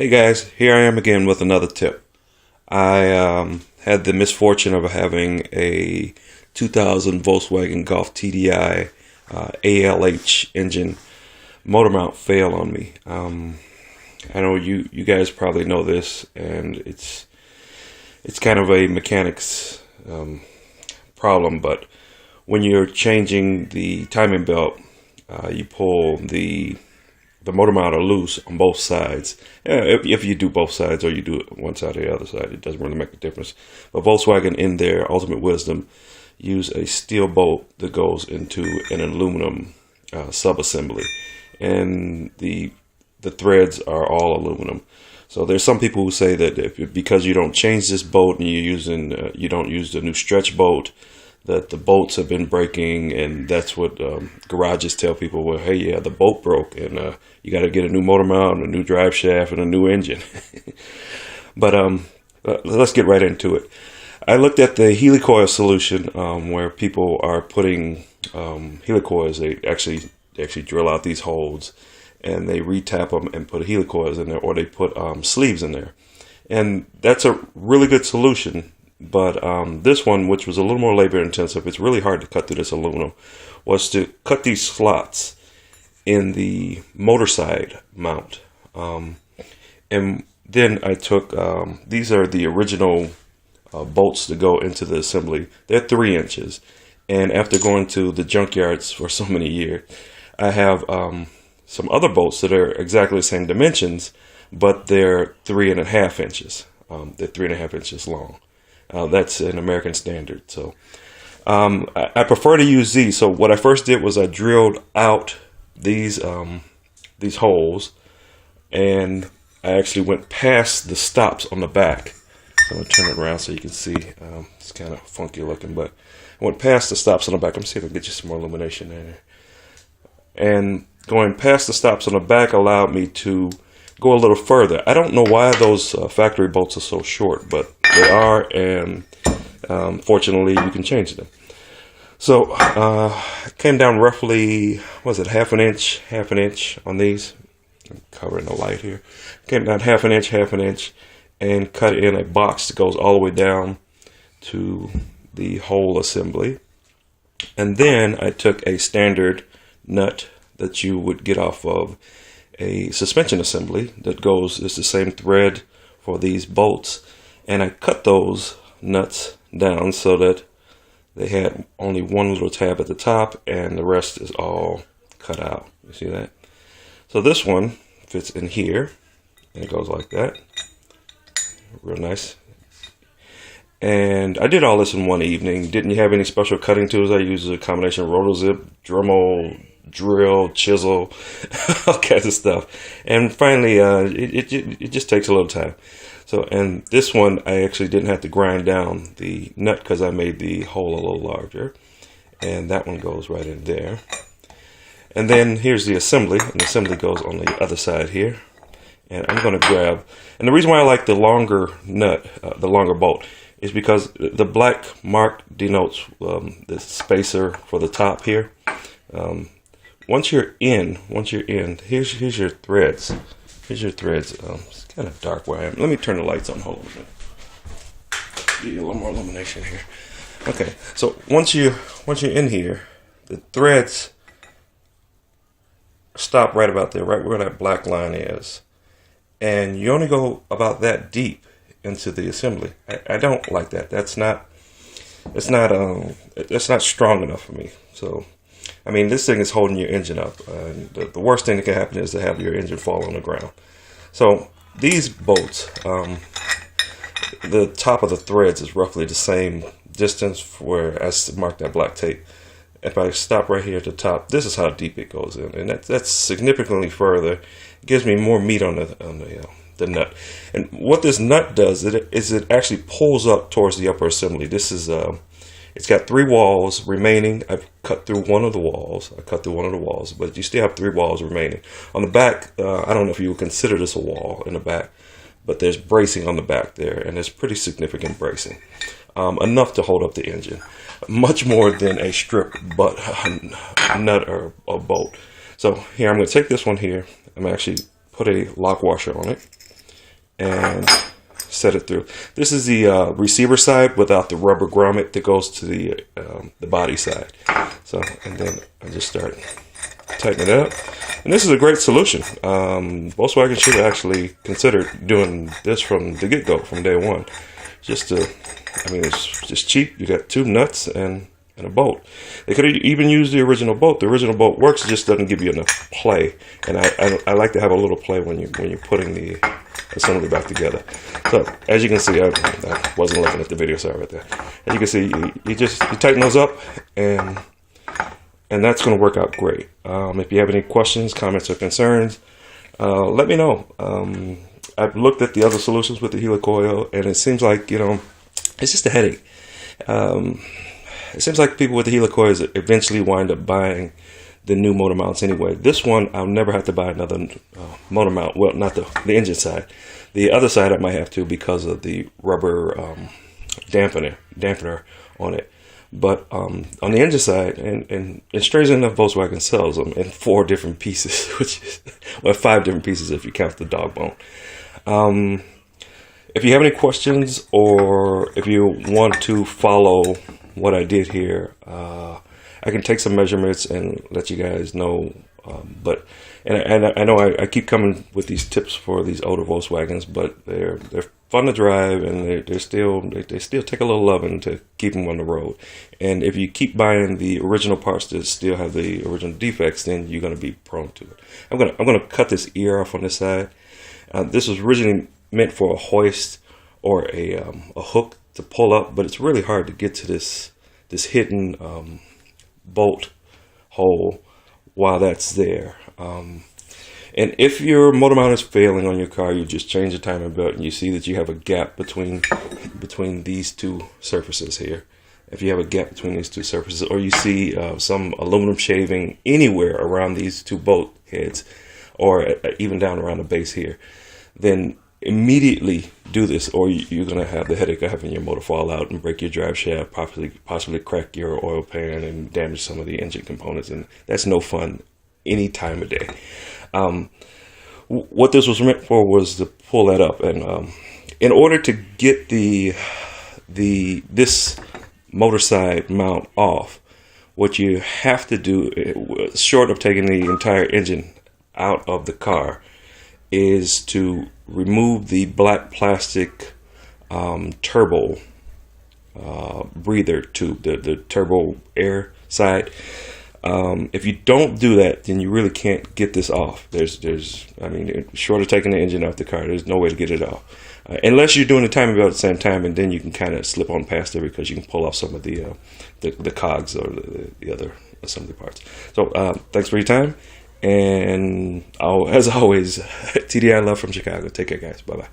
Hey guys, here I am again with another tip. I had the misfortune of having a 2000 Volkswagen Golf TDI ALH engine motor mount fail on me. I know you guys probably know this, and it's kind of a mechanics problem. But when you're changing the timing belt, you pull the motor mount are loose on both sides. If you do both sides or you do it one side or the other side, it doesn't really make a difference. But Volkswagen, in their ultimate wisdom, use a steel bolt that goes into an aluminum subassembly, and the threads are all aluminum. So there's some people who say that because you don't change this bolt and you don't use the new stretch bolt, that the bolts have been breaking, and that's what garages tell people. Well, hey, yeah, the bolt broke, and you got to get a new motor mount, a new drive shaft, and a new engine. But let's get right into it. I looked at the helicoil solution, where people are putting helicoils. They actually drill out these holes, and they retap them and put helicoils in there, or they put sleeves in there, and that's a really good solution. But this one, which was a little more labor intensive, it's really hard to cut through this aluminum, was to cut these slots in the motor side mount. And then I took, these are the original bolts that go into the assembly. They're 3 inches. And after going to the junkyards for so many years, I have some other bolts that are exactly the same dimensions, but they're 3.5 inches. They're 3.5 inches long. That's an American standard. So I prefer to use these. So what I first did was I drilled out these holes, and I actually went past the stops on the back. So I'm going to turn it around so you can see. It's kind of funky looking, but I went past the stops on the back. Let me see if I can get you some more illumination there. And going past the stops on the back allowed me to go a little further. I don't know why those factory bolts are so short, but they are, and fortunately you can change them. So I came down roughly, was it half an inch on these? I'm covering the light here. Came down half an inch, and cut in a box that goes all the way down to the whole assembly. And then I took a standard nut that you would get off of a suspension assembly that goes, it's the same thread for these bolts, and I cut those nuts down so that they had only one little tab at the top, and the rest is all cut out. You see that? So this one fits in here, and it goes like that. Real nice. And I did all this in one evening. Didn't have any special cutting tools. I used a combination of Rotozip, Dremel, drill, chisel, all kinds of stuff. And finally, it just takes a little time. So, and this one, I actually didn't have to grind down the nut because I made the hole a little larger. And that one goes right in there. And then here's the assembly, and the assembly goes on the other side here. And I'm going to grab, and the reason why I like the longer nut, the longer bolt, is because the black mark denotes the spacer for the top here. Once you're in, here's your threads. Here's your threads. It's kind of dark where I am. Let me turn the lights on. Hold on a minute. Give you a little more illumination here. Okay, so once you're in here, the threads stop right about there, right where that black line is, and you only go about that deep into the assembly. I don't like that. That's not strong enough for me. So, I mean, this thing is holding your engine up. The worst thing that can happen is to have your engine fall on the ground. So these bolts, the top of the threads is roughly the same distance where I marked that black tape. If I stop right here at the top, this is how deep it goes in, and that's significantly further. It gives me more meat on the nut. And what this nut does is it actually pulls up towards the upper assembly. This is it's got 3 walls remaining. I've cut through one of the walls. But you still have 3 walls remaining. On the back, I don't know if you would consider this a wall in the back, but there's bracing on the back there, and there's pretty significant bracing. Enough to hold up the engine. Much more than a strip nut or bolt. So here, I'm going to take this one here. I'm going to actually put a lock washer on it. and set it through. This is the receiver side without the rubber grommet that goes to the body side. So, and then I just start tightening it up. And this is a great solution. Volkswagen should have actually considered doing this from the get-go, from day one. Just to, I mean, it's just cheap. You got 2 nuts and a bolt. They could have even used the original bolt. The original bolt works, it just doesn't give you enough play. And I like to have a little play when you're putting the assembly back together. So as you can see, I wasn't looking at the video, sorry about that. As you can see, you tighten those up, and that's going to work out great. If you have any questions, comments, or concerns, let me know. I've looked at the other solutions with the helicoil, and it seems like, it's just a headache. It seems like people with the helicoils eventually wind up buying the new motor mounts anyway. This one, I'll never have to buy another motor mount. Well, not the engine side. The other side I might have to because of the rubber dampener on it. But on the engine side, and strangely enough, Volkswagen sells them in 4 different pieces, which is, well, 5 different pieces if you count the dog bone. If you have any questions, or if you want to follow what I did here, I can take some measurements and let you guys know. But I know I keep coming with these tips for these older Volkswagens, but they're fun to drive, and they still take a little loving to keep them on the road. And if you keep buying the original parts that still have the original defects, then you're going to be prone to it. I'm gonna cut this ear off on this side. This was originally meant for a hoist or a hook to pull up, but it's really hard to get to this hidden bolt hole while that's there. And if your motor mount is failing on your car, you just change the timing belt, and you see that you have a gap between these 2 surfaces here. If you have a gap between these 2 surfaces, or you see some aluminum shaving anywhere around these 2 bolt heads, or even down around the base here, then immediately do this, or you're going to have the headache of having your motor fall out and break your drive shaft, possibly crack your oil pan and damage some of the engine components, and that's no fun any time of day. What this was meant for was to pull that up, and in order to get this motor side mount off, what you have to do, short of taking the entire engine out of the car, is to remove the black plastic turbo breather tube, the turbo air side. If you don't do that, then you really can't get this off. I mean, short of taking the engine off the car, there's no way to get it off. Unless you're doing the timing belt at the same time, and then you can kind of slip on past it because you can pull off some of the cogs or the other assembly parts. So thanks for your time. And as always, TDI love from Chicago. Take care, guys. Bye-bye.